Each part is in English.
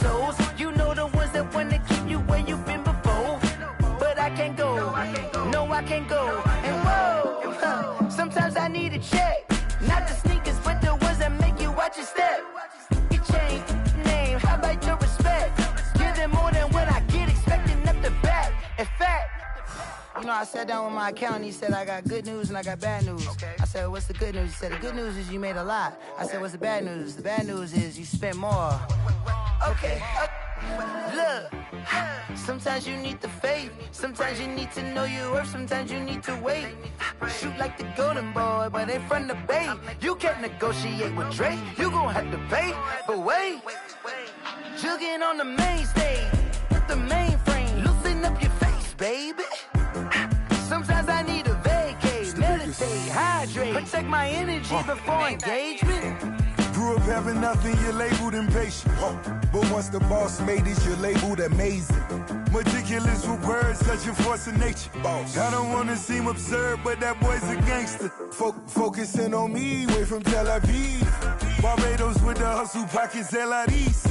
souls. You know the ones that wanna keep you where you've been before. But I can't go, no I can't go. And whoa, sometimes I need a check. Not the sneakers, but the ones that make you watch your step. You change name, how about your respect? Give them more than what I get, expecting up the back. In fact, you know, I sat down with my accountant. He said, I got good news and I got bad news. I said, what's the good news? He said, the good news is you made a lot. I said, what's the bad news? The bad news is you spent more. Okay. Look, sometimes you need the faith. Sometimes you need to know your worth. Sometimes you need to wait. Shoot like the golden boy, but in front of the bay. You can't negotiate with Drake. You gon' have to pay. But wait, jugging on the main stage with the mainframe. Loosen up your face, baby. Sometimes I need a vacate, meditate, hydrate, protect my energy before engagement. Grew up having nothing, you're labeled impatient. But once the boss made it, you're labeled amazing. Meticulous with words, such a force of nature. I don't wanna seem absurd, but that boy's a gangster. Focusing on me, way from Tel Aviv. Barbados with the hustle pockets, LIDs.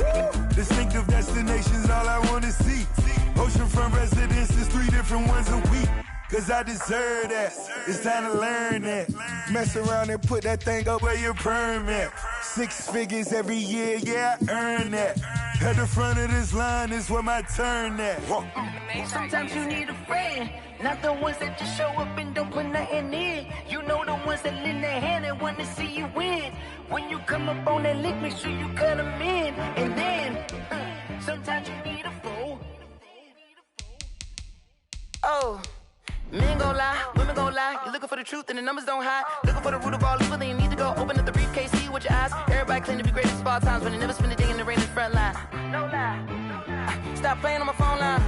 Distinctive destinations, all I wanna see. Oceanfront residences, 3 different ones a week. Cause I deserve that, it's time to learn that. Mess around and put that thing up where your perm at. 6 figures every year, yeah, I earn that. At the front of this line is where my turn at. Sometimes you need a friend, not the ones that just show up and don't put nothing in. You know the ones that lend their hand and want to see you win. When you come up on that lick, make sure you cut them in. And then, sometimes you need a fool. Oh. Men gon' lie, women gon' lie. You're looking for the truth and the numbers don't hide. Looking for the root of all evil, then you need to go open up the briefcase, see with your eyes. Everybody claim to be greatest of all times, but they never spend a day in the rain in the front line. No lie. Stop playing on my phone line.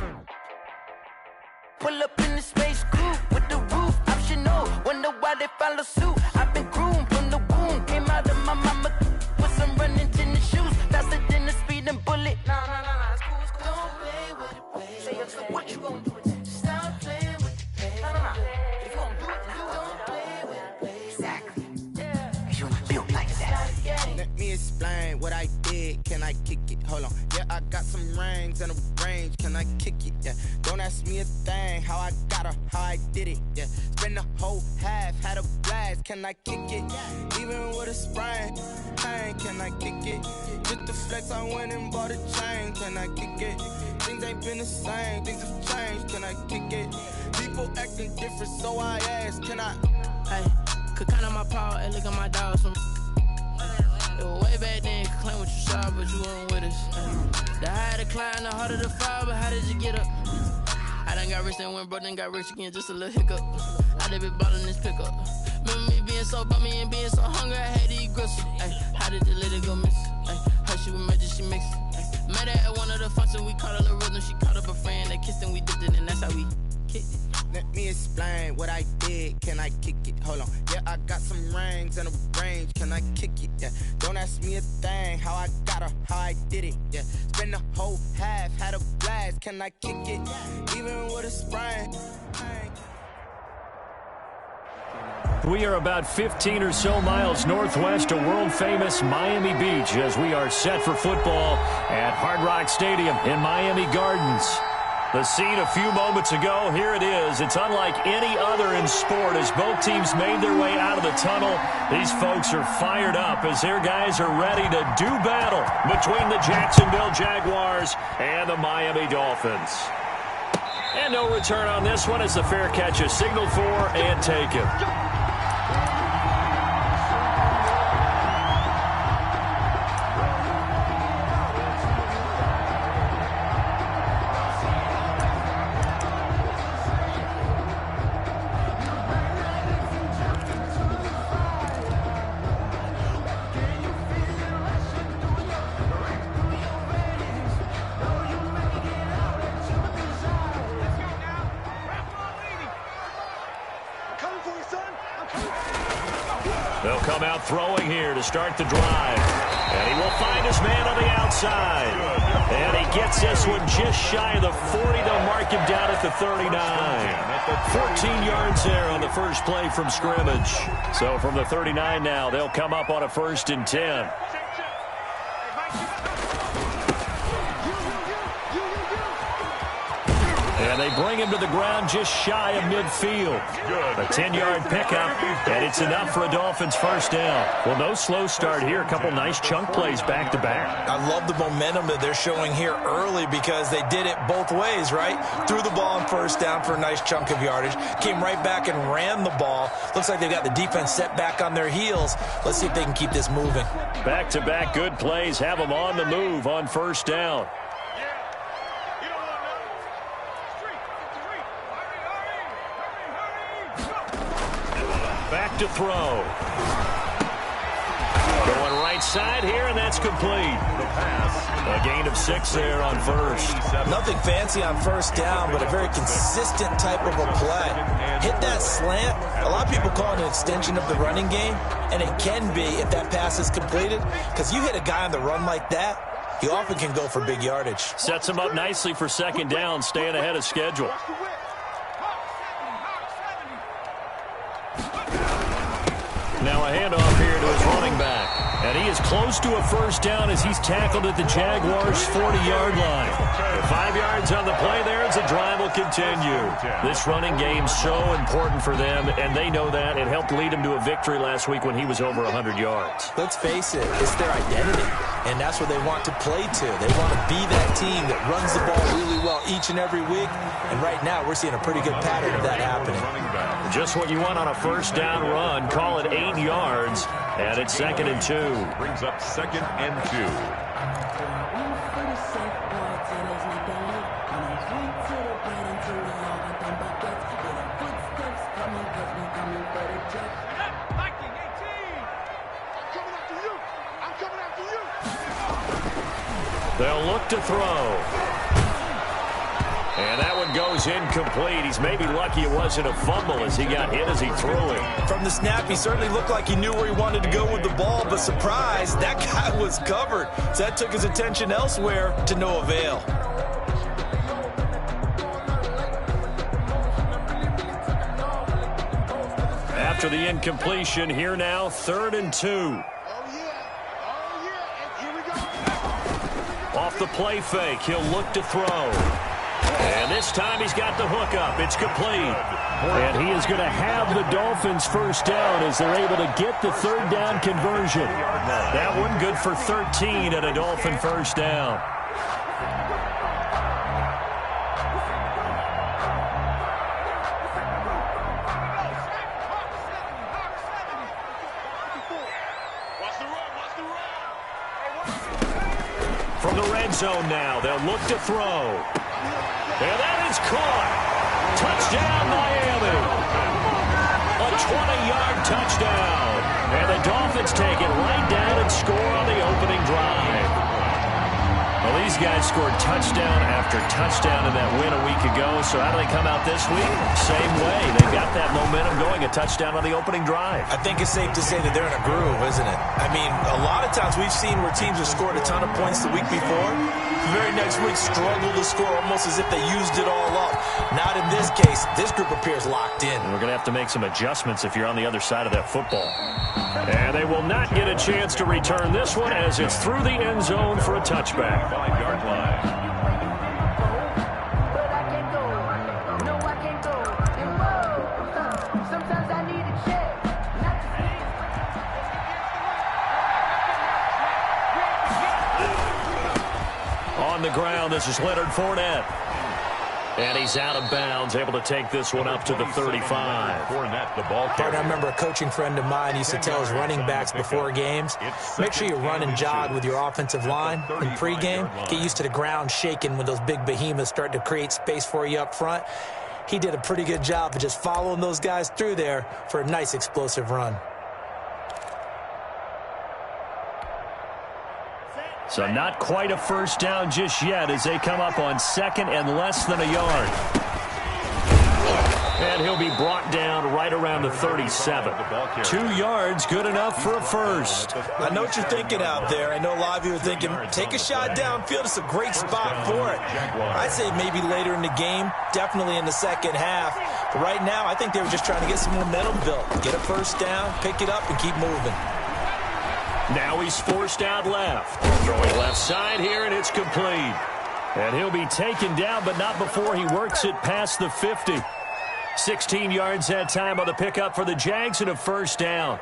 Pull up in the space coupe with the roof optional. Wonder why they follow suit. I've been groomed from the womb. Came out of my mama with some running tennis shoes. Faster than the speeding bullet. Nah, it's cool, it's cool. Don't play with it, play. Say so what you gon' do with it? Stop playing. If you gon' do it, then don't play with it, play. Exactly. Yeah. You built like that. Let me explain what I did. Can I kick it? Hold on. Yeah, I got some rings and a range. Can I kick it? Yeah. Don't ask me a thing. How I got her, how I did it. Yeah. Spend the whole half, had a blast. Can I kick it? Even with a sprain. Pain, can I kick it? Just the flex, I went and bought a chain. Can I kick it? Things ain't been the same. Things have changed. Can I kick it? People acting different, so I ask, can I? Hey, could count on my power and look at my dogs from. It was way back then, could claim what you saw, but you weren't with us. The higher the climb, the harder the fall, but how did you get up? I done got rich and went broke, then got rich again, just a little hiccup. I done been ballin' this pickup. Remember me being so bummy and being so hungry, I had to eat gristle. Ay, how did the lady go miss? Ay, her she was magic, she mixed. Met her at one of the functions, we caught her a rhythm, she caught up a friend, they kissed and we dipped it, and that's how we kicked it. Let me explain what I did. Can I kick it? Hold on. Yeah, I got some rings and a range. Can I kick it? Yeah. Don't ask me a thing. How I got her, how I did it. Yeah. Spend the whole half, had a blast. Can I kick it? Even with a sprain. We are about 15 or so miles northwest of world-famous Miami Beach as we are set for football at Hard Rock Stadium in Miami Gardens. The scene a few moments ago, here it is. It's unlike any other in sport as both teams made their way out of the tunnel. These folks are fired up as their guys are ready to do battle between the Jacksonville Jaguars and the Miami Dolphins. And no return on this one as the fair catch is signaled for and taken. They'll come out throwing here to start the drive. And he will find his man on the outside. And he gets this one just shy of the 40. They'll mark him down at the 39. 14 yards there on the first play from scrimmage. So from the 39 now, they'll come up on a 1st and 10. And they bring him to the ground just shy of midfield. A 10-yard pickup, and it's enough for a Dolphins first down. Well, no slow start here. A couple nice chunk plays back-to-back. I love the momentum that they're showing here early because they did it both ways, right? Threw the ball on first down for a nice chunk of yardage. Came right back and ran the ball. Looks like they've got the defense set back on their heels. Let's see if they can keep this moving. Back-to-back good plays have them on the move on first down. Back to throw. Going right side here, and that's complete. The pass. A gain of 6 there on first. Nothing fancy on first down, but a very consistent type of a play. Hit that slant. A lot of people call it an extension of the running game, and it can be if that pass is completed, because you hit a guy on the run like that, he often can go for big yardage. Sets him up nicely for second down, staying ahead of schedule. Now a handoff here to his running back. And he is close to a first down as he's tackled at the Jaguars' 40-yard line. 5 yards on the play there as the drive will continue. This running game's so important for them, and they know that. It helped lead him to a victory last week when he was over 100 yards. Let's face it, it's their identity, and that's what they want to play to. They want to be that team that runs the ball really well each and every week, and right now we're seeing a pretty good pattern of that happening. Just what you want on a first down run. Call it 8 yards, and it's 2nd and 2. Brings up 2nd and 2. They'll look to throw. And that one goes incomplete. He's maybe lucky it wasn't a fumble as he got hit as he threw it. From the snap, he certainly looked like he knew where he wanted to go with the ball, but surprise, that guy was covered. So that took his attention elsewhere to no avail. After the incompletion, here now, 3rd and 2. Off the play fake, he'll look to throw. And this time he's got the hook up. It's complete. And he is going to have the Dolphins first down as they're able to get the 3rd down conversion. That one good for 13 and a Dolphin first down. From the red zone now, they'll look to throw. And that is caught. Touchdown, Miami. A 20-yard touchdown. And the Dolphins take it right down and score on the opening drive. Well, these guys scored touchdown after touchdown in that win a week ago. So how do they come out this week? Same way. They've got that momentum going, a touchdown on the opening drive. I think it's safe to say that they're in a groove, isn't it? I mean, a lot of times we've seen where teams have scored a ton of points the week before. The very next week struggle to score almost as if they used it all up. Not in this case. This group appears locked in. And we're going to have to make some adjustments if you're on the other side of that football. And they will not get a chance to return this one as it's through the end zone for a touchback. 5-yard line. But I can't go. No, I can't go. And whoa, sometimes I need a check. On the ground, this is Leonard Fournette. And he's out of bounds, able to take this one up to the 35. Fournette, the ball I carrier. remember a coaching friend of mine used to tell his running backs before games, make sure you run and jog with your offensive line in pregame. Get used to the ground shaking when those big behemoths start to create space for you up front. He did a pretty good job of just following those guys through there for a nice explosive run. So not quite a first down just yet as they come up on 2nd and less than a yard. And he'll be brought down right around the 37. 2 yards, good enough for a first. I know what you're thinking out there. I know a lot of you are thinking, take a shot downfield. It's a great spot for it. I'd say maybe later in the game, definitely in the second half. But right now, I think they were just trying to get some momentum built. Get a first down, pick it up, and keep moving. Now he's forced out left. Throwing left side here, and it's complete. And he'll be taken down, but not before he works it past the 50. 16 yards that time on the pickup for the Jags and a first down.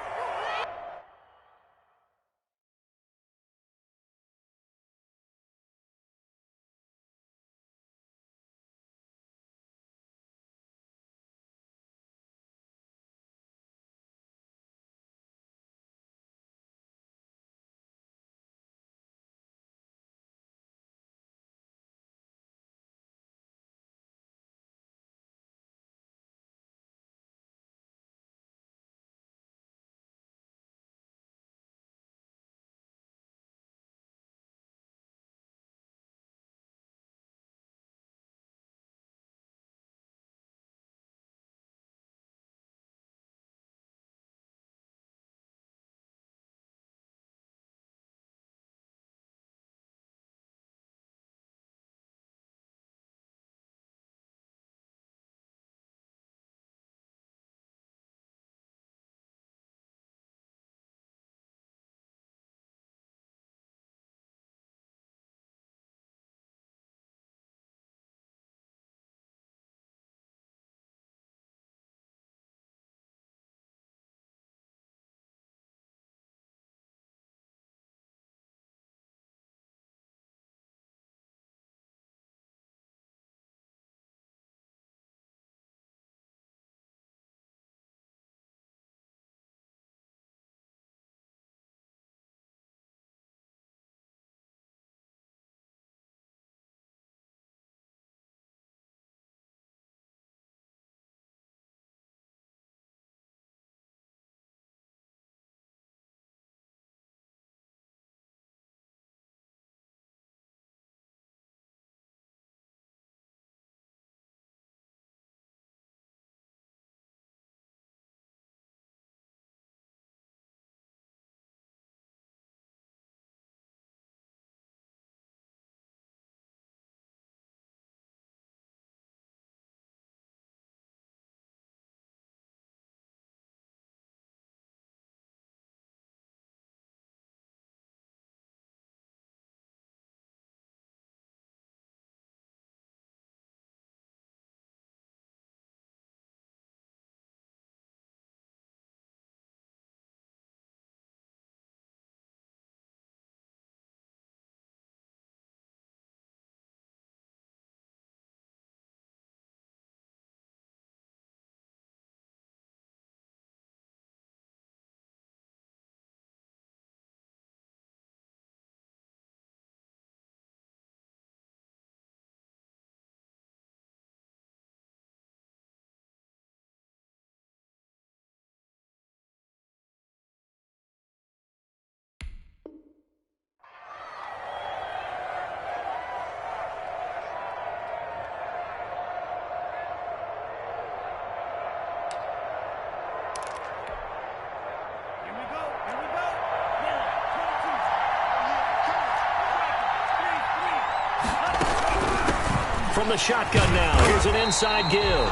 From the shotgun now, here's an inside give.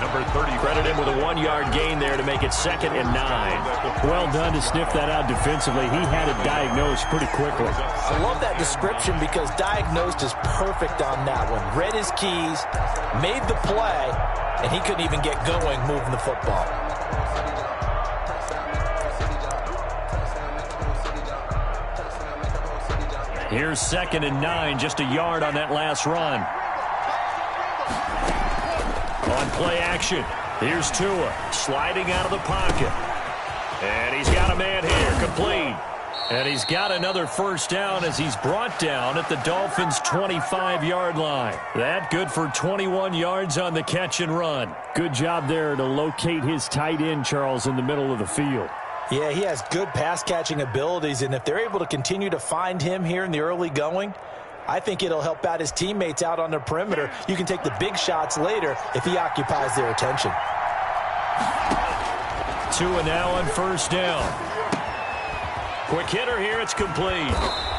Number 30. Credit him with a 1-yard gain there to make it 2nd and 9. Well done to sniff that out defensively. He had it diagnosed pretty quickly. I love that description because diagnosed is perfect on that one. Read his keys, made the play, and he couldn't even get going moving the football. Here's 2nd and 9, just a yard on that last run. On play action, here's Tua, sliding out of the pocket. And he's got a man here, complete. And he's got another first down as he's brought down at the Dolphins' 25-yard line. That good for 21 yards on the catch and run. Good job there to locate his tight end, Charles, in the middle of the field. Yeah, he has good pass-catching abilities, and if they're able to continue to find him here in the early going, I think it'll help out his teammates out on the perimeter. You can take the big shots later if he occupies their attention. Tua now on first down. Quick hitter here, it's complete.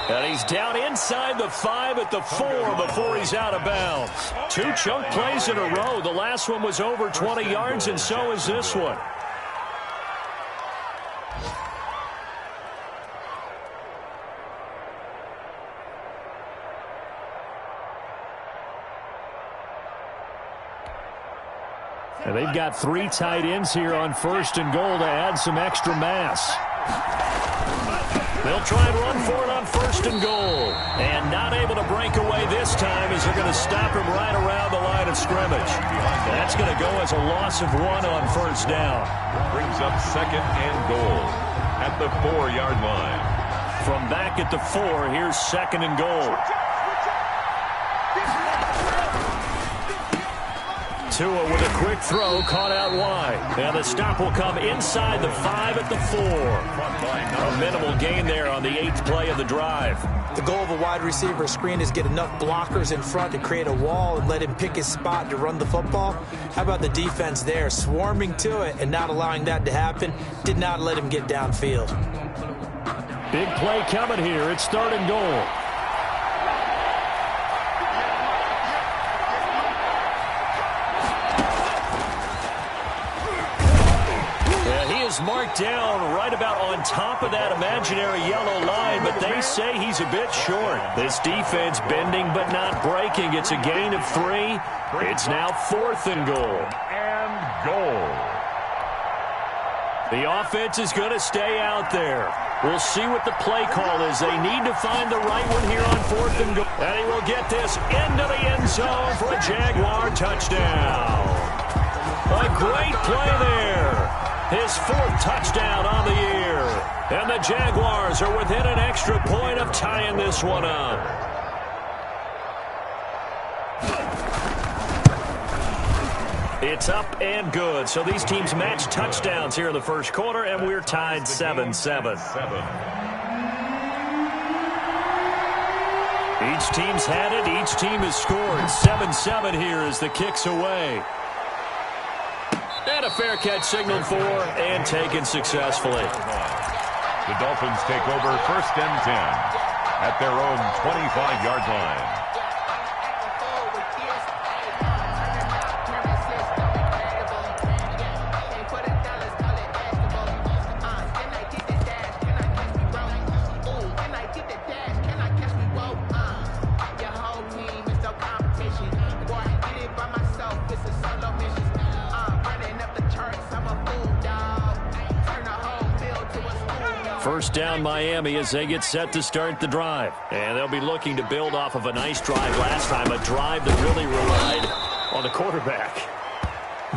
And he's down inside the 5 at the 4 before he's out of bounds. 2 chunk plays in a row. The last one was over 20 yards, and so is this one. And they've got 3 tight ends here on 1st and goal to add some extra mass. They'll try and run for it on 1st and goal. And not able to break away this time as they're going to stop him right around the line of scrimmage. That's going to go as a loss of 1 on 1st down. Brings up 2nd and goal at the 4-yard line. From back at the 4, here's 2nd and goal. Tua with a quick throw, caught out wide. And the stop will come inside the 5 at the 4. A minimal gain there on the 8th play of the drive. The goal of a wide receiver screen is get enough blockers in front to create a wall and let him pick his spot to run the football. How about the defense there, swarming to it and not allowing that to happen? Did not let him get downfield. Big play coming here. It's 3rd and goal. Marked down right about on top of that imaginary yellow line, but they say he's a bit short. This defense bending but not breaking. It's a gain of 3. It's now 4th and goal. And goal. The offense is going to stay out there. We'll see what the play call is. They need to find the right one here on 4th and goal. And he will get this into the end zone for a Jaguar touchdown. A great play there. His 4th touchdown on the year. And the Jaguars are within an extra point of tying this one up. It's up and good. So these teams match touchdowns here in the 1st quarter, and we're tied 7-7. Each team's had it. Each team has scored. 7-7 here as the kick's away. And a fair catch signaled for and taken successfully. The Dolphins take over 1st and 10 at their own 25-yard line. First down Miami as they get set to start the drive. And they'll be looking to build off of a nice drive last time, a drive that really relied on the quarterback.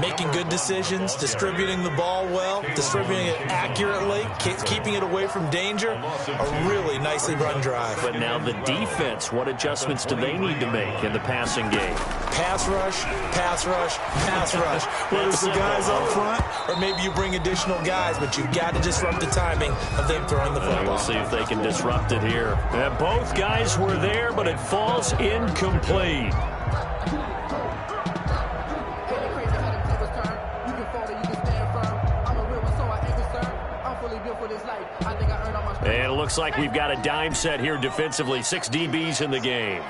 Making good decisions, distributing the ball well, distributing it accurately, keeping it away from danger. A really nicely run drive. But now the defense, what adjustments do they need to make in the passing game? Pass rush, pass rush, pass rush. Whether it's the guys up front or maybe you bring additional guys, but you've got to disrupt the timing of them throwing the football. We'll see if they can disrupt it here. And both guys were there, but it falls incomplete. And it looks like we've got a dime set here defensively. 6 DBs in the game.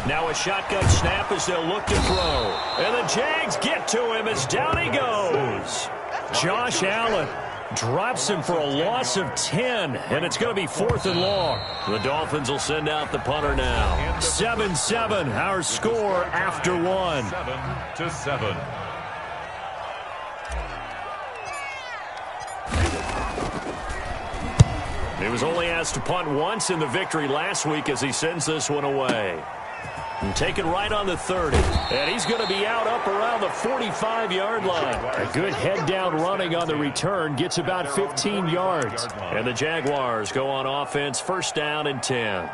Now a shotgun snap as they'll look to throw. And the Jags get to him as down he goes. Josh Allen drops him for a loss of 10, and it's going to be 4th and long. The Dolphins will send out the punter now. 7-7, our score after 1. 7-7. He was only asked to punt once in the victory last week as he sends this one away. And taken right on the 30. And he's going to be out up around the 45-yard line. A good head-down running on the return. Gets about 15 yards. And the Jaguars go on offense, 1st down and 10.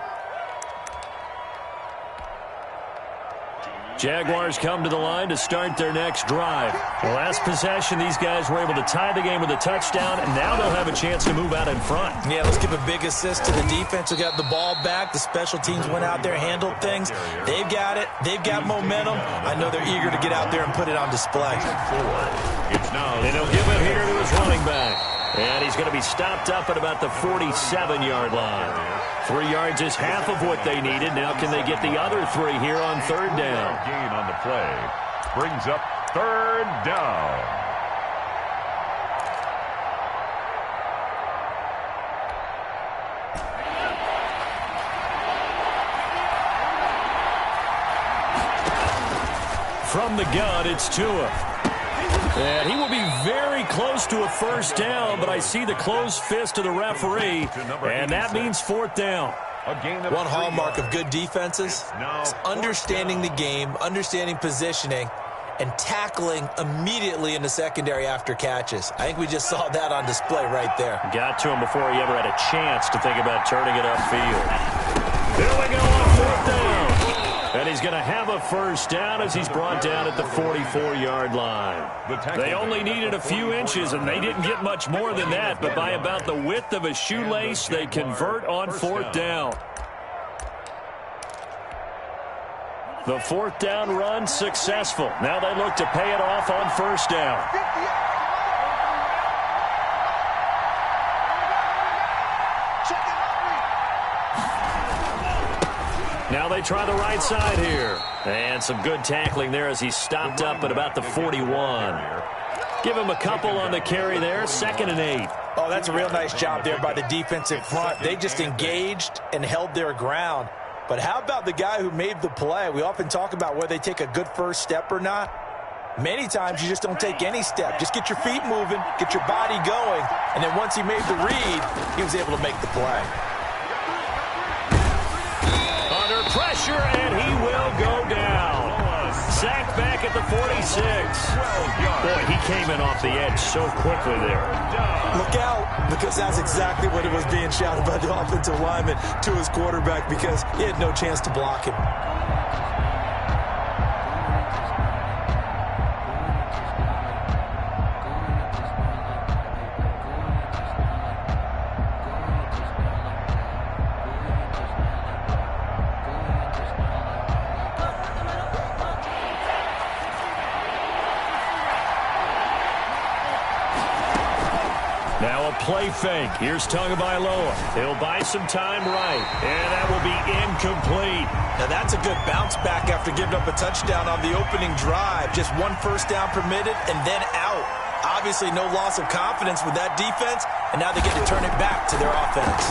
Jaguars come to the line to start their next drive. The last possession, these guys were able to tie the game with a touchdown, and now they'll have a chance to move out in front. Yeah, let's give a big assist to the defense who got the ball back. The special teams went out there, handled things. They've got it. They've got momentum. I know they're eager to get out there and put it on display. It's now. And he'll give it here to his running back. And he's going to be stopped up at about the 47-yard line. 3 yards is half of what they needed. Now can they get the other 3 here on 3rd down? Gain on the play. Brings up Third down. From the gun, it's Tua. And he will be very close to a first down, but I see the closed fist of the referee, and that means fourth down. One hallmark of good defenses is understanding the game, understanding positioning, and tackling immediately in the secondary after catches. I think we just saw that on display right there. Got to him before he ever had a chance to think about turning it upfield. Here we go on fourth down. And he's going to have a first down as he's brought down at the 44-yard line. They only needed a few inches, and they didn't get much more than that. But by about the width of a shoelace, they convert on fourth down. The fourth down run successful. Now they look to pay it off on first down. Now they try the right side here. And some good tackling there as he stopped up at about the 41. Give him a couple on the carry there. 2nd and 8. Oh, that's a real nice job there by the defensive front. They just engaged and held their ground. But how about the guy who made the play? We often talk about whether they take a good first step or not. Many times you just don't take any step. Just get your feet moving, get your body going, and then once he made the read, he was able to make the play. Under pressure, and he will go down. Sacked back at the 46. Boy, he came in off the edge so quickly there. Look out, because that's exactly what it was being shouted by the offensive lineman to his quarterback, because he had no chance to block him. Play fake. Here's Tagovailoa. He'll buy some time right, and that will be incomplete. Now that's a good bounce back after giving up a touchdown on the opening drive. Just one first down permitted and then out. Obviously no loss of confidence with that defense, and now they get to turn it back to their offense.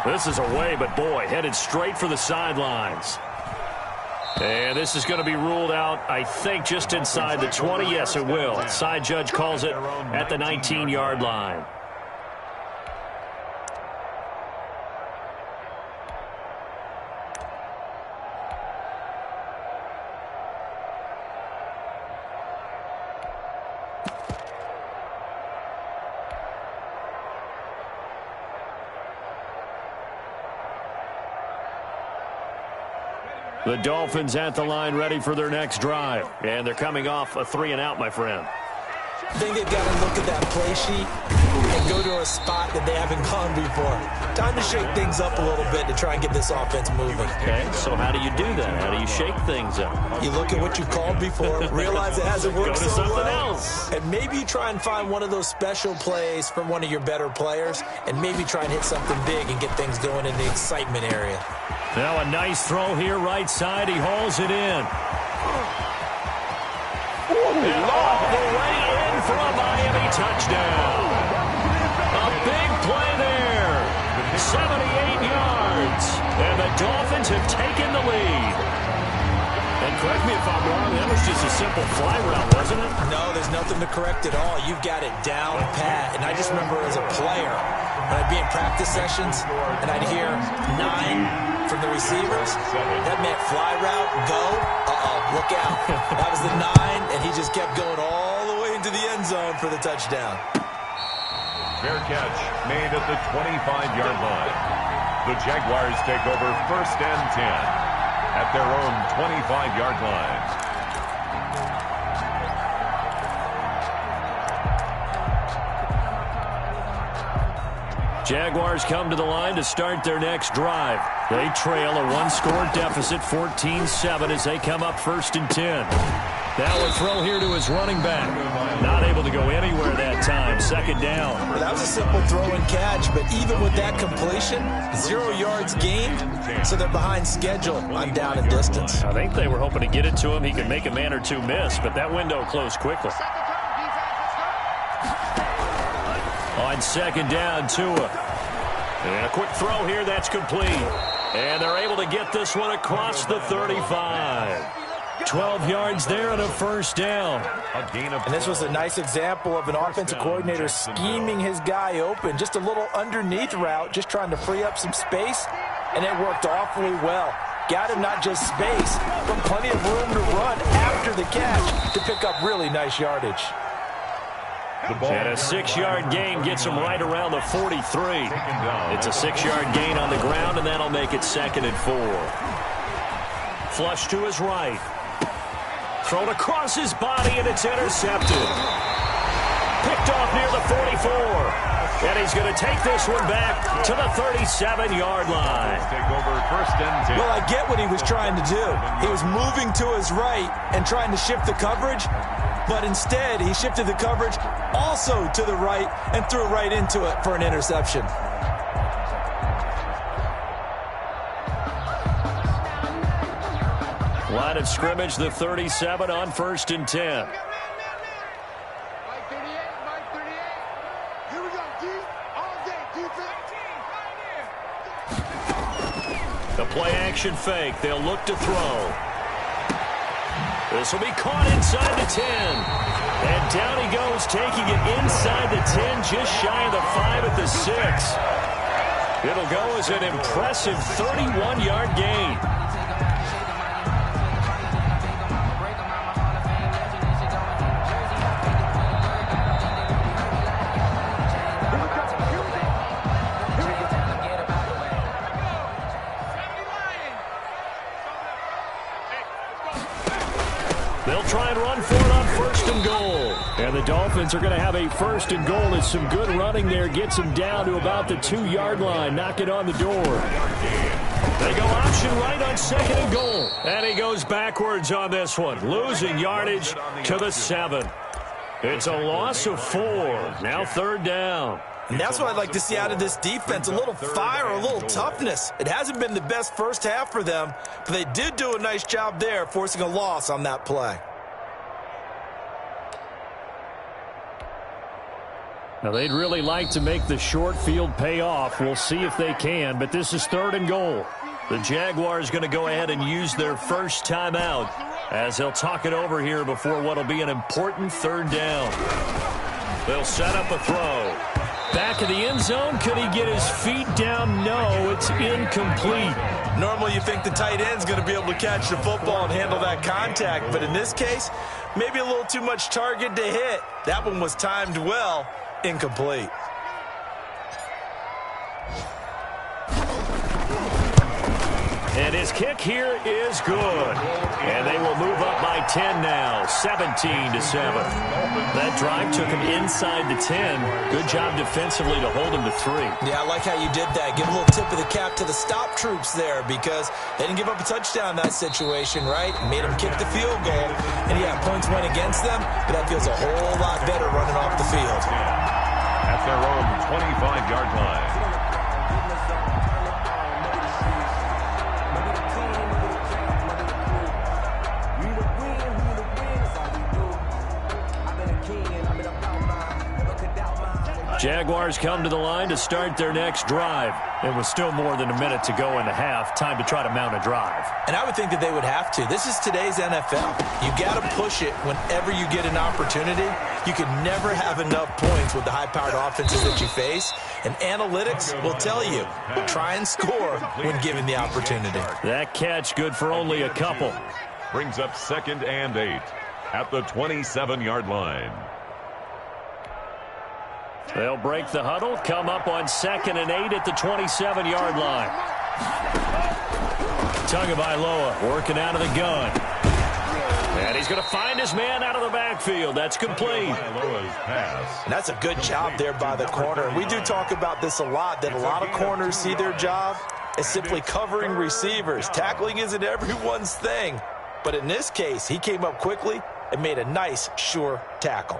This is away, but boy, headed straight for the sidelines. And this is going to be ruled out, I think, just inside the 20. Yes, it will. Side judge calls it at the 19-yard line. The Dolphins at the line ready for their next drive. And they're coming off a 3-and-out, my friend. I think they've got to look at that play sheet and go to a spot that they haven't gone before. Time to shake things up a little bit to try and get this offense moving. Okay, so how do you do that? How do you shake things up? You look at what you called before, realize it hasn't worked so well, else. and maybe you try and find one of those special plays from one of your better players, and maybe try and hit something big and get things going in the excitement area. Now a nice throw here, right side. He hauls it in. And all the way in for a Miami touchdown. A big play there. 78 yards. And the Dolphins have taken the lead. And correct me if I'm wrong, that was just a simple fly route, wasn't it? No, there's nothing to correct at all. You've got it down pat. And I just remember as a player, when I'd be in practice sessions, and I'd hear 9 from the receivers, that meant fly route, go, look out. That was the 9, and he just kept going all the way into the end zone for the touchdown. Fair catch made at the 25-yard line. The Jaguars take over 1st and 10 at their own 25-yard line. Jaguars come to the line to start their next drive. They trail a 1-score deficit, 14-7, as they come up 1st and 10. That one throw here to his running back. Not able to go anywhere that time. Second down. Well, that was a simple throw and catch, but even with that completion, 0 yards gained, so they're behind schedule on down and distance. I think they were hoping to get it to him. He could make a man or two miss, but that window closed quickly. On second down, Tua. And a quick throw here, that's complete. And they're able to get this one across the 35. 12 yards there and a first down. And this was a nice example of an offensive coordinator scheming his guy open. Just a little underneath route, just trying to free up some space, and it worked awfully well. Got him not just space, but plenty of room to run after the catch to pick up really nice yardage. And a 6-yard gain gets him right around the 43. It's a 6-yard gain on the ground, and that'll make it 2nd and 4. Flush to his right. Thrown across his body, and it's intercepted. Picked off near the 44. And he's going to take this one back to the 37-yard line. Take over 1st and 10. Well, I get what he was trying to do. He was moving to his right and trying to shift the coverage, but instead he shifted the coverage also to the right and threw right into it for an interception. Line of scrimmage, the 37 on 1st and 10. The play-action fake. They'll look to throw. This will be caught inside the 10. And down he goes, taking it inside the 10, just shy of the 5 at the 6. It'll go as an impressive 31-yard gain. They'll try and run for it on 1st and goal. And the Dolphins are going to have a 1st and goal. It's some good running there. Gets him down to about the 2-yard line. Knock it on the door. They go option right on 2nd and goal. And he goes backwards on this one. Losing yardage to the 7. It's a loss of 4. Now 3rd down. And that's what I'd like to see out of this defense, a little fire, a little toughness. It hasn't been the best first half for them, but they did do a nice job there, forcing a loss on that play. Now, they'd really like to make the short field pay off. We'll see if they can, but this is 3rd and goal. The Jaguars going to go ahead and use their first timeout as they'll talk it over here before what will be an important 3rd down. They'll set up a throw. Back of the end zone. Could he get his feet down? No, it's incomplete. Normally you think the tight end's going to be able to catch the football and handle that contact, but in this case, maybe a little too much target to hit. That one was timed well. Incomplete. And his kick here is good. And they will move up by 10 now, 17-7. That drive took him inside the 10. Good job defensively to hold him to 3. Yeah, I like how you did that. Give a little tip of the cap to the stop troops there because they didn't give up a touchdown in that situation, right? Made them kick the field goal. And yeah, points went against them, but that feels a whole lot better running off the field. At their own 25-yard line. Jaguars come to the line to start their next drive. It was still more than a minute to go in the half. Time to try to mount a drive. And I would think that they would have to. This is today's NFL. You got to push it whenever you get an opportunity. You can never have enough points with the high-powered offenses that you face. And analytics will tell you, try and score when given the opportunity. That catch good for only a couple. Brings up 2nd and 8 at the 27-yard line. They'll break the huddle, come up on 2nd and 8 at the 27-yard line. Tagovailoa working out of the gun. And he's going to find his man out of the backfield. That's complete. And that's a good job there by the corner. We do talk about this a lot, that a lot of corners see their job as simply covering receivers. Tackling isn't everyone's thing. But in this case, he came up quickly and made a nice, sure tackle.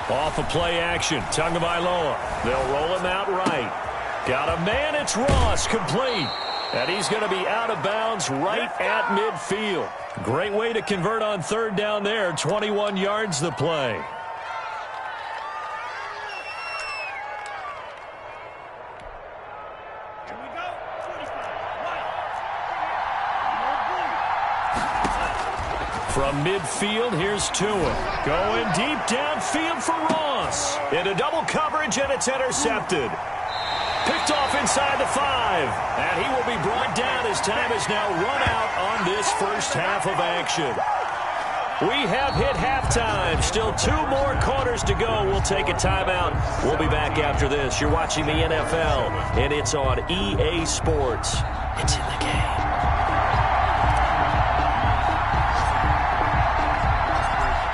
Off of play action, Tagovailoa. They'll roll him out right. Got a man, it's Ross, complete. And he's going to be out of bounds right at midfield. Great way to convert on third down there. 21 yards the play. From midfield, here's Tua. Going deep downfield for Ross. Into double coverage, and it's intercepted. Picked off inside the 5. And he will be brought down as time is now run out on this first half of action. We have hit halftime. Still 2 more quarters to go. We'll take a timeout. We'll be back after this. You're watching the NFL, and it's on EA Sports. It's in the game.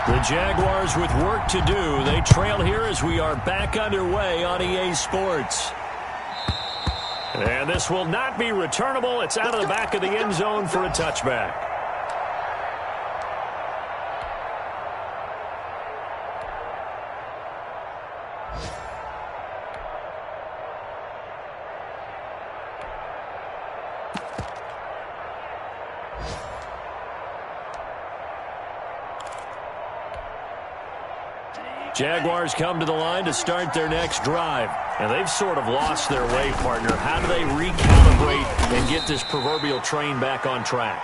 The Jaguars with work to do. They trail here as we are back underway on EA Sports. And this will not be returnable. It's out of the back of the end zone for a touchback. Jaguars come to the line to start their next drive. And they've sort of lost their way, partner. How do they recalibrate and get this proverbial train back on track?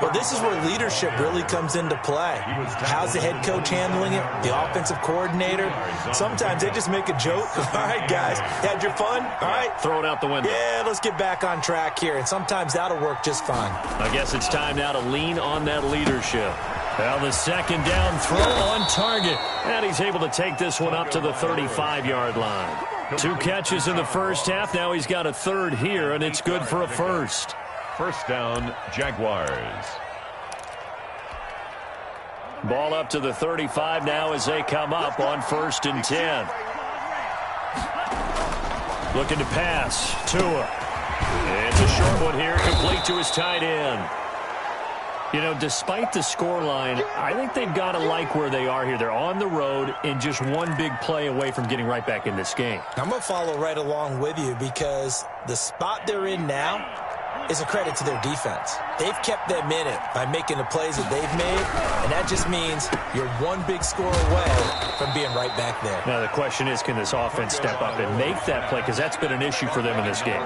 Well, this is where leadership really comes into play. How's the head coach handling it? The offensive coordinator? Sometimes they just make a joke. All right, guys, had your fun? All right. Throw it out the window. Yeah, let's get back on track here. And sometimes that'll work just fine. I guess it's time now to lean on that leadership. Well, the second down throw on target. And he's able to take this one up to the 35-yard line. 2 catches in the first half. Now he's got a third here, and it's good for a first. First down, Jaguars. Ball up to the 35 now as they come up on 1st and 10. Looking to pass. Tua. It's a short one here, complete to his tight end. You know, despite the scoreline, I think they've got to like where they are here. They're on the road and just one big play away from getting right back in this game. I'm going to follow right along with you because the spot they're in now is a credit to their defense. They've kept them in it by making the plays that they've made, and that just means you're one big score away from being right back there. Now the question is, can this offense step up and make that play? Because that's been an issue for them in this game.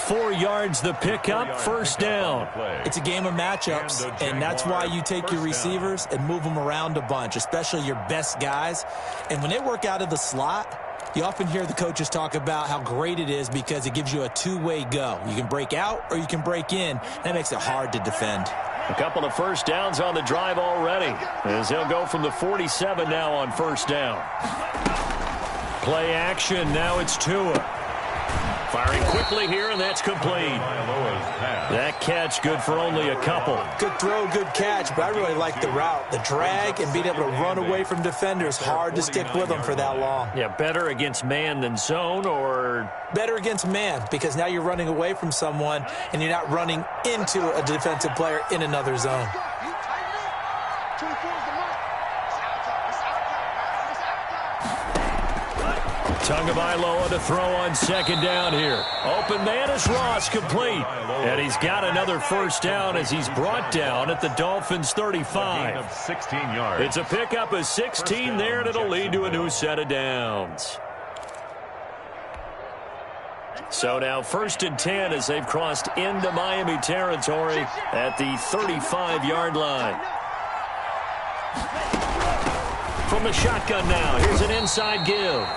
4 yards the pickup, first down. It's a game of matchups, and that's why you take your receivers and move them around a bunch, especially your best guys. And when they work out of the slot, you often hear the coaches talk about how great it is because it gives you a two-way go. You can break out or you can break in. That makes it hard to defend. A couple of first downs on the drive already, as he'll go from the 47 now on first down. Play action, now it's Tua. Firing quickly here, and that's complete. That catch good for only a couple. Good throw, good catch, but I really like the route. The drag and being able to run away from defenders, hard to stick with them for that long. Yeah, better against man than zone, or? Better against man, because now you're running away from someone and you're not running into a defensive player in another zone. Tagovailoa to throw on second down here. Open man is Ross, complete. And he's got another first down as he's brought down at the Dolphins' 35. 16 yards. It's a pickup of 16 there, and it'll lead to a new set of downs. So now 1st and 10 as they've crossed into Miami territory at the 35-yard line. From the shotgun now, here's an inside give.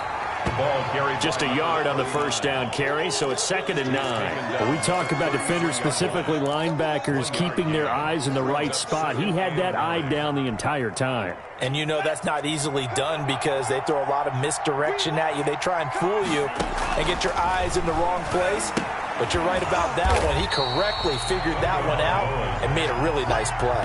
Just a yard on the first down carry, so it's 2nd and 9. When we talk about defenders, specifically linebackers, keeping their eyes in the right spot. He had that eye down the entire time. And you know that's not easily done because they throw a lot of misdirection at you. They try and fool you and get your eyes in the wrong place. But you're right about that one. He correctly figured that one out and made a really nice play.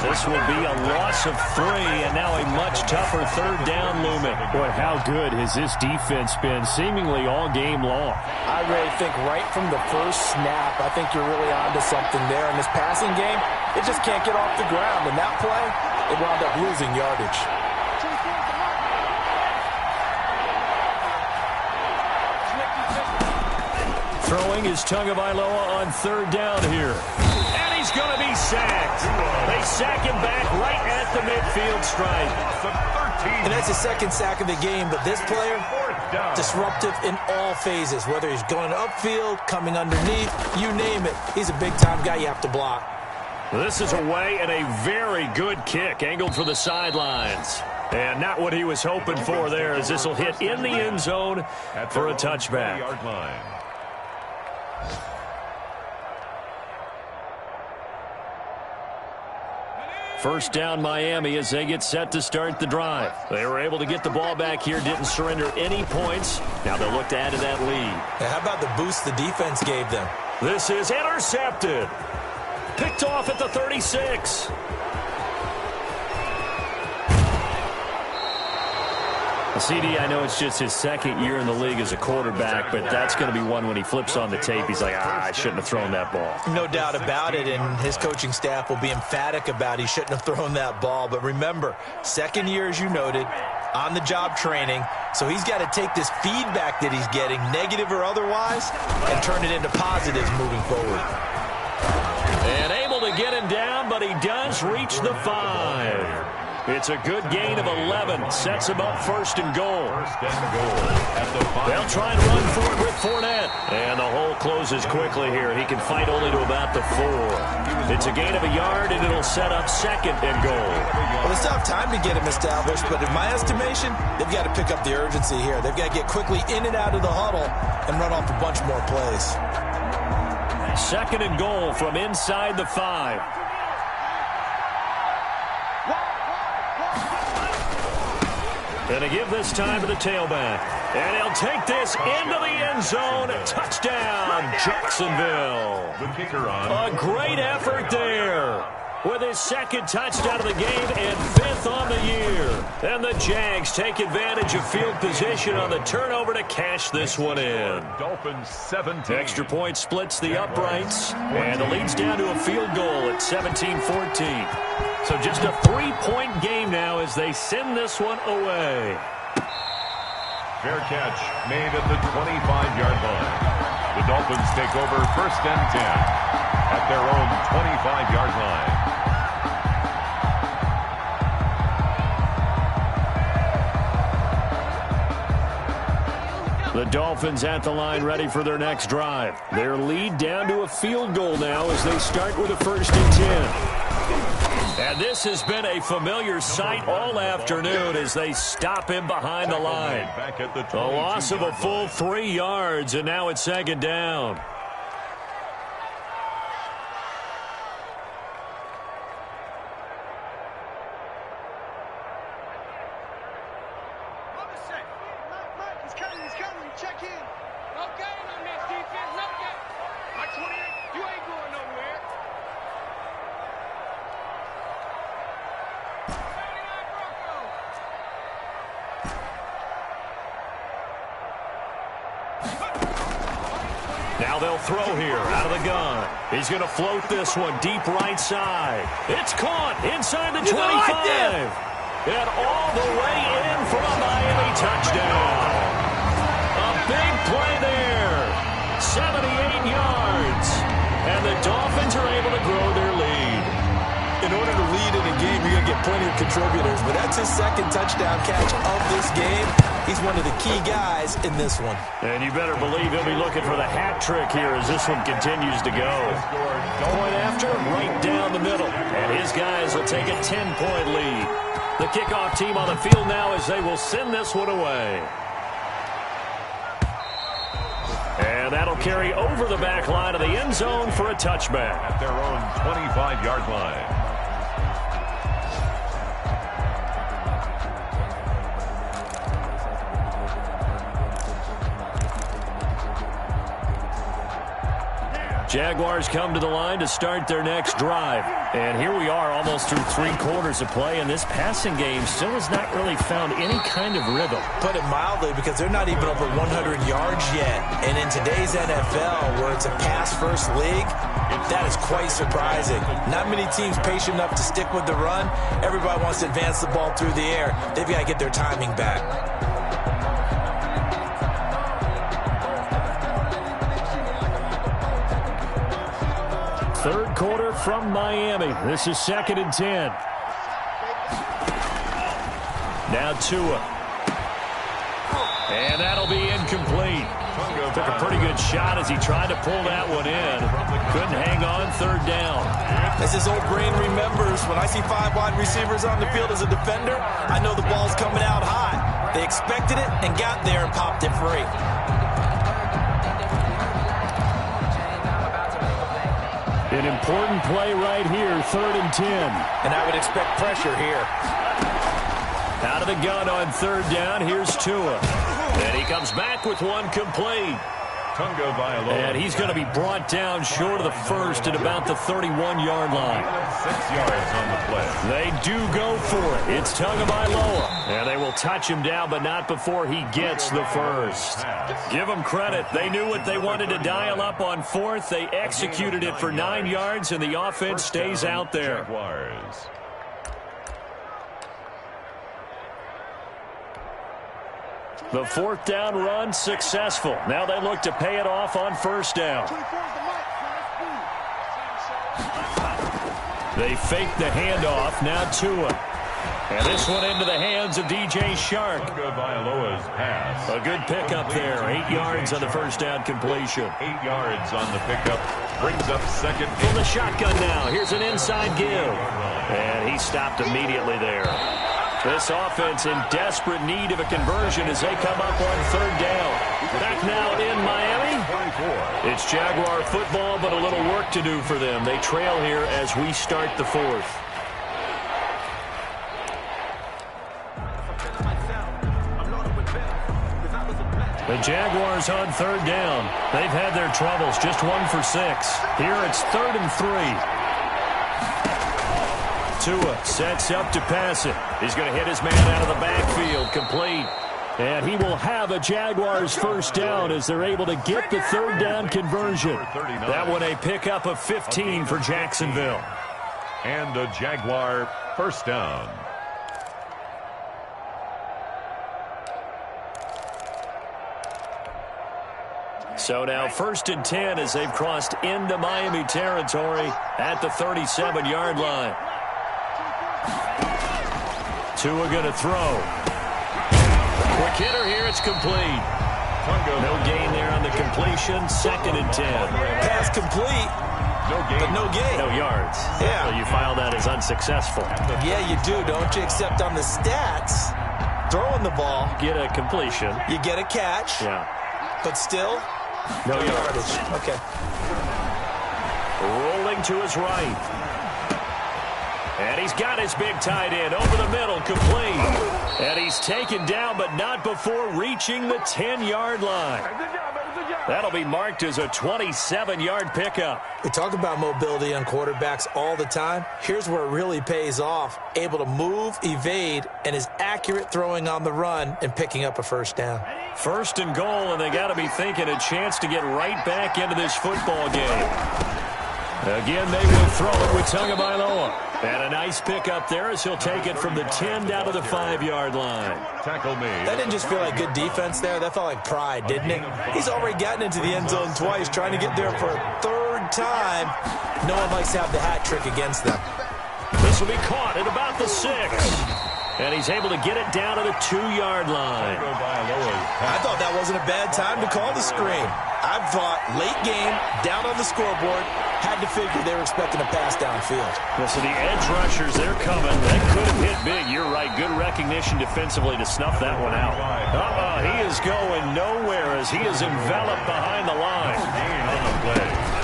This will be a loss of 3, and now a much tougher third down looming. Boy, how good has this defense been seemingly all game long? I really think right from the first snap, I think you're really onto something there. In this passing game, it just can't get off the ground. And that play, it wound up losing yardage. Throwing is Tagovailoa on third down here. And he's going to be sacked. They sack him back right at the midfield stripe. And that's his second sack of the game, but this player, disruptive in all phases, whether he's going upfield, coming underneath, you name it. He's a big-time guy you have to block. This is away and a very good kick, angled for the sidelines. And not what he was hoping for there, as this will hit in the end zone for a touchback. First down Miami as they get set to start the drive. They were able to get the ball back here, didn't surrender any points. Now they'll look to add to that lead. Now how about the boost the defense gave them? This is intercepted. Picked off at the 36. CD, I know it's just his second year in the league as a quarterback, but that's going to be one when he flips on the tape. He's like, I shouldn't have thrown that ball. No doubt about it, and his coaching staff will be emphatic about he shouldn't have thrown that ball. But remember, second year, as you noted, on-the-job training, so he's got to take this feedback that he's getting, negative or otherwise, and turn it into positives moving forward. And able to get him down, but he does reach the 5. It's a good gain of 11. Sets him up first and goal. They'll try and run for it with Fournette. And the hole closes quickly here. He can fight only to about the 4. It's a gain of a yard, and it'll set up second and goal. Well, they still have time to get him established, but in my estimation, they've got to pick up the urgency here. They've got to get quickly in and out of the huddle and run off a bunch more plays. Second and goal from inside the 5. And to give this time to the tailback. And he'll take this into the end zone. Touchdown, Jacksonville. The kicker on. A great effort there. With his second touchdown of the game and 5th on the year. And the Jags take advantage of field position on the turnover to cash this one in. Dolphins 17. Extra point splits the uprights. And the lead's down to a field goal at 17-14. So just a 3-point game now as they send this one away. Fair catch made at the 25-yard line. The Dolphins take over first and 10 at their own 25-yard line. The Dolphins at the line ready for their next drive. Their lead down to a field goal now as they start with a first and 10. And this has been a familiar sight all afternoon as they stop him behind the line. A loss of a full 3 yards, and now it's second down. He's coming. Check in. No gain on this defense. No gain. My 28, you ain't going nowhere. Now they'll throw here out of the gun. He's going to float this one deep right side. It's caught inside the 25. And all the way in for a Miami touchdown. A big play there. 78 yards. And the Dolphins are able to grow their lead. In order to lead in a game, you're going to get plenty of contributors, but that's his second touchdown catch of this game. He's one of the key guys in this one. And you better believe he'll be looking for the hat trick here as this one continues to go. Point after, right down the middle. And his guys will take a 10-point lead. The kickoff team on the field now as they will send this one away. And that'll carry over the back line of the end zone for a touchback. At their own 25-yard line. Jaguars come to the line to start their next drive. And here we are almost through 3 quarters of play, and this passing game still has not really found any kind of rhythm. Put it mildly, because they're not even over 100 yards yet. And in today's NFL, where it's a pass-first league, that is quite surprising. Not many teams patient enough to stick with the run. Everybody wants to advance the ball through the air. They've got to get their timing back. Third quarter from Miami. This is 2nd and 10. Now Tua. And that'll be incomplete. Took a pretty good shot as he tried to pull that one in. Couldn't hang on 3rd down. As his old brain remembers, when I see 5 wide receivers on the field as a defender, I know the ball's coming out high. They expected it and got there and popped it free. An important play right here, 3rd and 10. And I would expect pressure here. Out of the gun on 3rd down, here's Tua. And he comes back with one complete. And he's going to be brought down short of the first at about the 31-yard line. 6 yards on the play. They do go for it. It's Tagovailoa. And they will touch him down, but not before he gets the first. Give them credit. They knew what they wanted to dial up on 4th. They executed it for 9 yards, and the offense stays out there. The 4th down run successful. Now they look to pay it off on 1st down. They fake the handoff. Now Tua. And this one into the hands of DJ Shark. A good pickup there. 8 yards on the 1st down completion. 8 yards on the pickup. Brings up 2nd. From the shotgun now. Here's an inside give. And he stopped immediately there. This offense in desperate need of a conversion as they come up on 3rd down. Back now in Miami. It's Jaguar football, but a little work to do for them. They trail here as we start the 4th. The Jaguars on 3rd down. They've had their troubles, just 1 for 6. Here it's 3rd and 3. Tua sets up to pass it. He's going to hit his man out of the backfield, complete. And he will have a Jaguars 1st down as they're able to get the 3rd down conversion. That one a pickup of 15 for Jacksonville. And a Jaguar 1st down. So now 1st and 10 as they've crossed into Miami territory at the 37-yard line. Tua going to throw. Quick hitter here. It's complete. No gain there on the completion. 2nd and 10. Pass complete. No gain. But no gain. No yards. Yeah. So you file that as unsuccessful. Yeah, you do, don't you? Except on the stats, throwing the ball. Get a completion. You get a catch. Yeah. But still, no yardage. Okay. Rolling to his right. And he's got his big tight end over the middle, complete. And he's taken down, but not before reaching the 10-yard line. That'll be marked as a 27-yard pickup. We talk about mobility on quarterbacks all the time. Here's where it really pays off. Able to move, evade, and is accurate throwing on the run and picking up a 1st down. 1st and goal, and they got to be thinking a chance to get right back into this football game. Again, they will throw it with Tagovailoa. And a nice pickup there as he'll take it from the 10 down to the 5-yard line. Tackle me. That didn't just feel like good defense there. That felt like pride, didn't it? He's already gotten into the end zone twice, trying to get there for a 3rd time. No one likes to have the hat trick against them. This will be caught at about the 6. And he's able to get it down to the 2-yard line. I thought that wasn't a bad time to call the screen. I thought late game, down on the scoreboard, had to figure they were expecting a pass downfield. So the edge rushers, they're coming. That could have hit big. You're right. Good recognition defensively to snuff that one out. He is going nowhere as he is enveloped behind the line.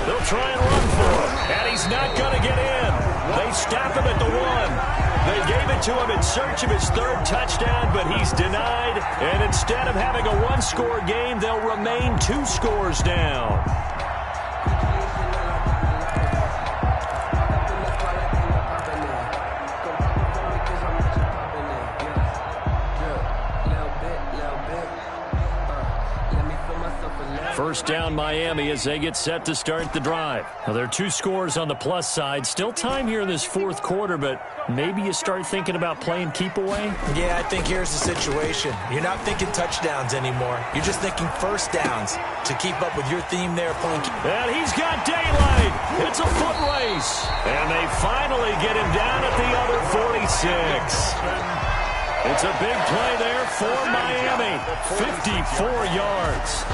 They'll try and run for him. And he's not going to get in. They stop him at the 1. They gave it to him in search of his 3rd touchdown, but he's denied. And instead of having a 1-score game, they'll remain 2 scores down. First down Miami as they get set to start the drive. Now, there are 2 scores on the plus side. Still time here in this fourth quarter, but maybe you start thinking about playing keep away? Yeah, I think here's the situation. You're not thinking touchdowns anymore. You're just thinking first downs to keep up with your theme there. And he's got daylight. It's a foot race. And they finally get him down at the other 46. It's a big play there for Miami. 54 yards.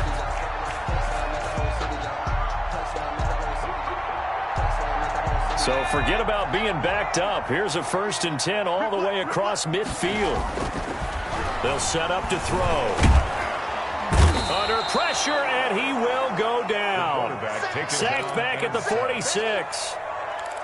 So forget about being backed up. Here's a 1st and 10 all the way across midfield. They'll set up to throw. Under pressure, and he will go down. Sacked back at the 46.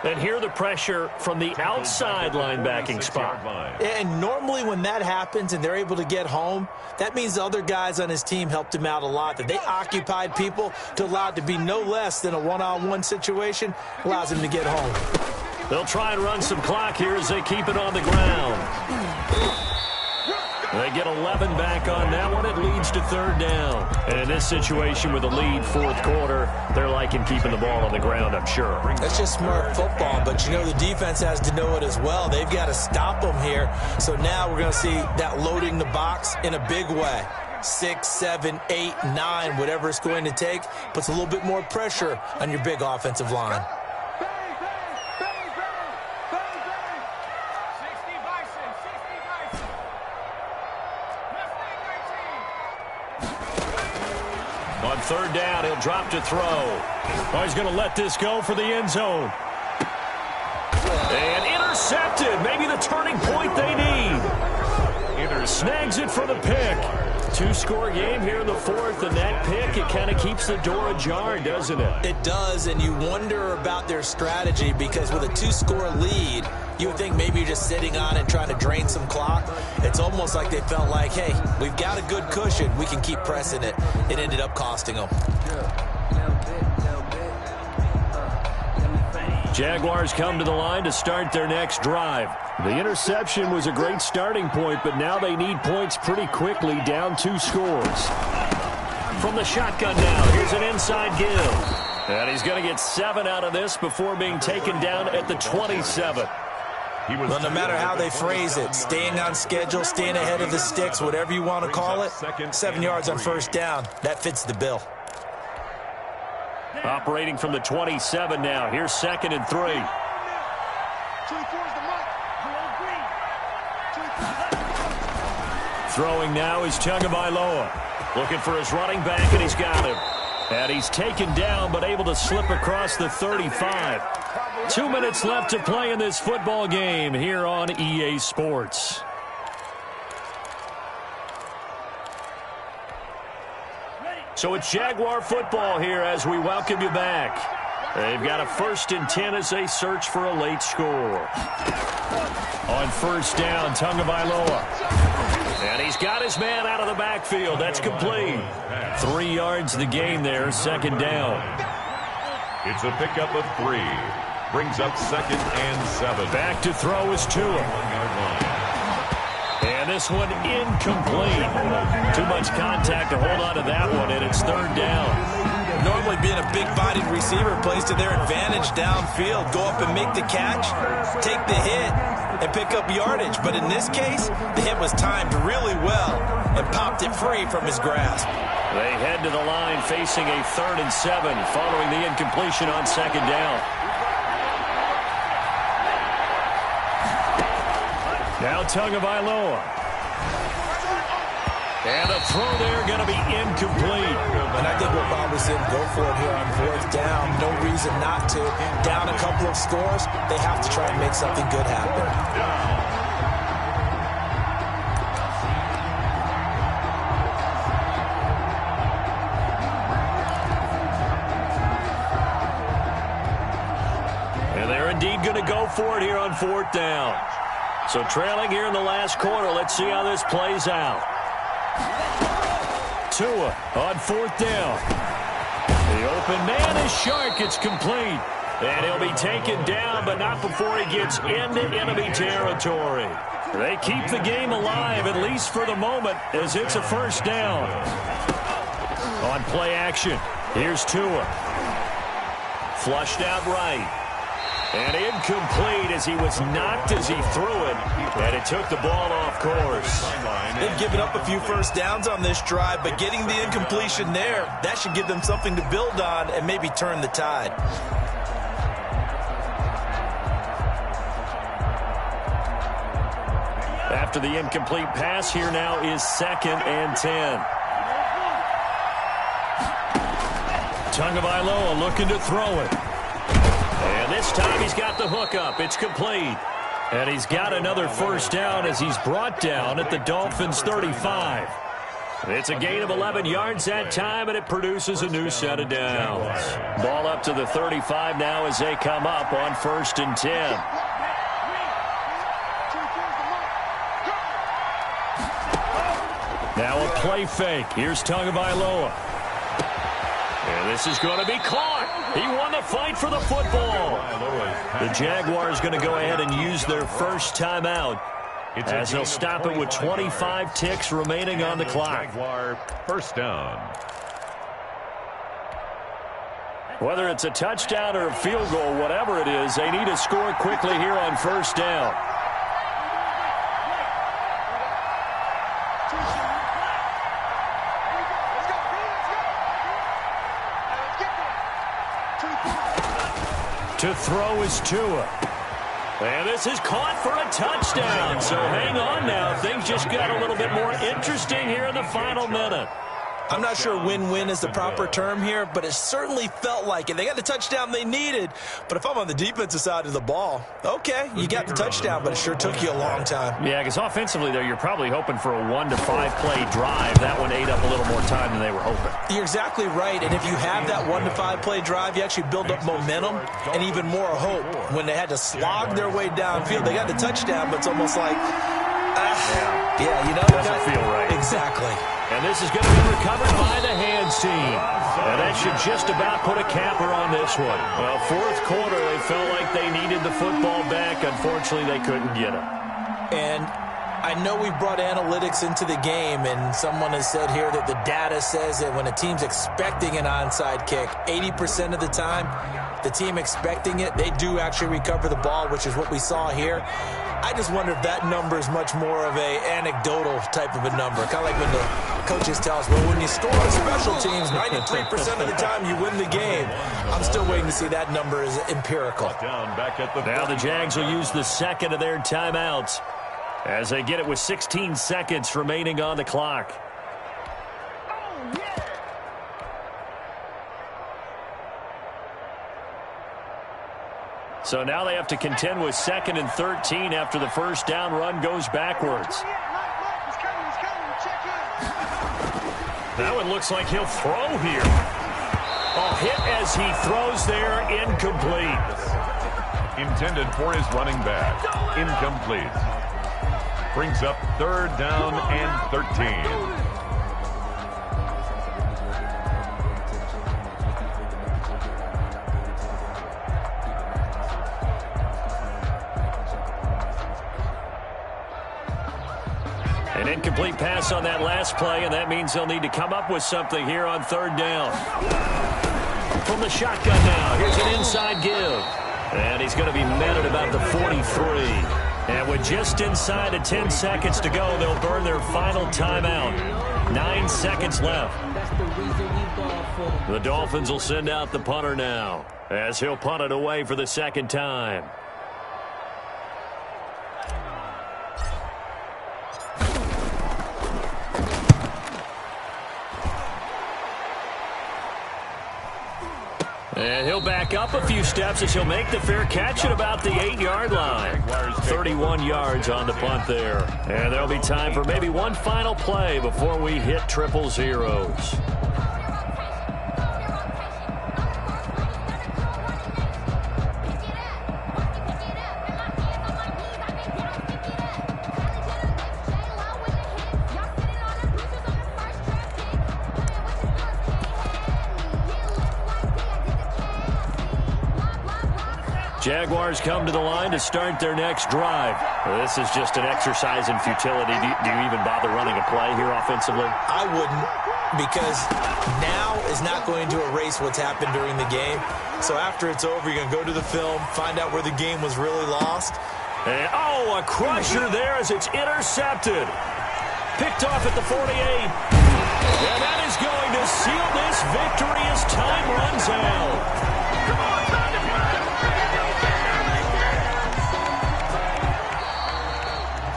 And hear the pressure from the outside linebacking spot. And normally when that happens and they're able to get home, that means the other guys on his team helped him out a lot. That they occupied people to allow it to be no less than a one-on-one situation allows him to get home. They'll try and run some clock here as they keep it on the ground. They get 11 back on that one. It leads to 3rd down. And in this situation with a lead, 4th quarter, they're liking keeping the ball on the ground, I'm sure. That's just smart football, but you know the defense has to know it as well. They've got to stop them here. So now we're going to see that loading the box in a big way. 6, 7, 8, 9, whatever it's going to take, puts a little bit more pressure on your big offensive line. On 3rd down, he'll drop to throw. Oh, he's going to let this go for the end zone. And intercepted. Maybe the turning point they need. Snags it for the pick. 2-score game here in the 4th, and that pick, it kind of keeps the door ajar, doesn't it? It does, and you wonder about their strategy because with a 2-score lead, you would think maybe you're just sitting on and trying to drain some clock. It's almost like they felt like, hey, we've got a good cushion. We can keep pressing it. It ended up costing them. Jaguars come to the line to start their next drive. The interception was a great starting point, but now they need points pretty quickly, down 2 scores. From the shotgun now, here's an inside give. And he's going to get 7 out of this before being taken down at the 27. Well, no matter how they phrase it, staying on schedule, staying ahead of the sticks, whatever you want to call it, 7 yards on 1st down, that fits the bill. Operating from the 27 now. Here's 2nd and 3. Throwing now is Tagovailoa. Looking for his running back, and he's got him. And he's taken down, but able to slip across the 35. 2 minutes left to play in this football game here on EA Sports. So it's Jaguar football here as we welcome you back. They've got a 1st and 10 as they search for a late score. On 1st down, Tagovailoa. And he's got his man out of the backfield. That's complete. 3 yards the gain there, 2nd down. It's a pickup of 3. Brings up 2nd and 7. Back to throw is Tua. And this one incomplete. Too much contact to hold on to that one, and it's 3rd down. Normally being a big-bodied receiver plays to their advantage downfield. Go up and make the catch, take the hit, and pick up yardage. But in this case, the hit was timed really well and popped it free from his grasp. They head to the line facing a 3rd and 7 following the incompletion on 2nd down. Now Tagovailoa. And a throw there going to be incomplete. And I think we'll probably see him go for it here on 4th down. No reason not to. Down a couple of scores, they have to try and make something good happen. And they're indeed going to go for it here on 4th down. So trailing here in the last quarter, let's see how this plays out. Tua on 4th down. The open man is Shark. It's complete. And he'll be taken down, but not before he gets into enemy territory. They keep the game alive, at least for the moment, as it's a 1st down. On play action, here's Tua. Flushed out right. And incomplete as he was knocked as he threw it. And it took the ball off course. They've given up a few first downs on this drive, but getting the incompletion there, that should give them something to build on and maybe turn the tide. After the incomplete pass, here now is 2nd and 10. Tagovailoa looking to throw it. And this time he's got the hook up. It's complete. And he's got another first down as he's brought down at the Dolphins' 35. It's a gain of 11 yards that time, and it produces a new set of downs. Ball up to the 35 now as they come up on 1st and 10. Now a play fake. Here's Tagovailoa. And this is going to be caught. He won the fight for the football. The Jaguars going to go ahead and use their first timeout as they'll stop it with 25 ticks remaining on the clock. Jaguar first down. Whether it's a touchdown or a field goal, whatever it is, they need to score quickly here on 1st down. To throw is Tua. And this is caught for a touchdown. So hang on now. Things just got a little bit more interesting here in the final minute. I'm not sure win-win is the proper term here, but it certainly felt like it. They got the touchdown they needed, but if I'm on the defensive side of the ball, okay, you got the touchdown, but it sure took you a long time. Yeah, because offensively, though, you're probably hoping for a 1 to 5 play drive. That one ate up a little more time than they were hoping. You're exactly right, and if you have that 1 to 5 play drive, you actually build up momentum and even more hope. When they had to slog their way downfield, they got the touchdown, but it's almost like, yeah, you know. Doesn't feel right. Exactly. And this is going to be recovered by the hands team. And that should just about put a capper on this one. Well, 4th quarter, they felt like they needed the football back. Unfortunately, they couldn't get it. And I know we brought analytics into the game, and someone has said here that the data says that when a team's expecting an onside kick, 80% of the time, the team expecting it, they do actually recover the ball, which is what we saw here. I just wonder if that number is much more of a anecdotal type of a number. Kind of like when the coaches tell us, well, when you score on special teams, 93% of the time you win the game. I'm still waiting to see that number is empirical. Now the Jags will use the 2nd of their timeouts as they get it with 16 seconds remaining on the clock. So now they have to contend with 2nd and 13 after the first down run goes backwards. Now it looks like he'll throw here. A hit as he throws there, incomplete. Intended for his running back. Incomplete. Brings up 3rd down and 13. An incomplete pass on that last play, and that means they'll need to come up with something here on 3rd down. From the shotgun now, here's an inside give. And he's going to be met at about the 43. And with just inside of 10 seconds to go, they'll burn their final timeout. 9 seconds left. The Dolphins will send out the punter now, as he'll punt it away for the 2nd time. And he'll back up a few steps as he'll make the fair catch at about the 8-yard line. 31 yards on the punt there. And there'll be time for maybe one final play before we hit 000. Jaguars come to the line to start their next drive. Well, this is just an exercise in futility. Do you even bother running a play here offensively? I wouldn't. because now is not going to erase what's happened during the game. So after it's over, you're going to go to the film, find out where the game was really lost. And, a crusher there as it's intercepted. Picked off at the 48. And that is going to seal this victory as time runs out.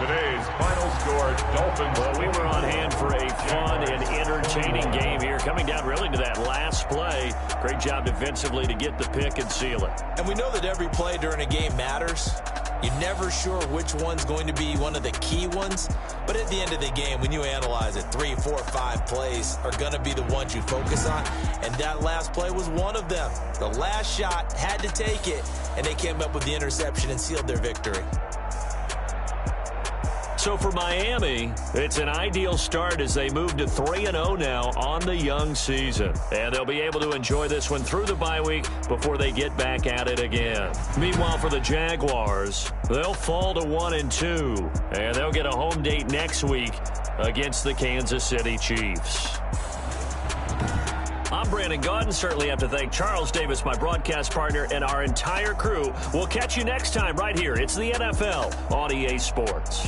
Today's final score, Dolphins. Well, we were on hand for a fun and entertaining game here, coming down really to that last play. Great job defensively to get the pick and seal it. And we know that every play during a game matters. You're never sure which one's going to be one of the key ones. But at the end of the game, when you analyze it, 3, 4, 5 plays are going to be the ones you focus on. And that last play was one of them. The last shot had to take it, and they came up with the interception and sealed their victory. So for Miami, it's an ideal start as they move to 3-0 now on the young season. And they'll be able to enjoy this one through the bye week before they get back at it again. Meanwhile, for the Jaguars, they'll fall to 1-2. And they'll get a home date next week against the Kansas City Chiefs. I'm Brandon Gaudin. Certainly have to thank Charles Davis, my broadcast partner, and our entire crew. We'll catch you next time right here. It's the NFL on EA Sports.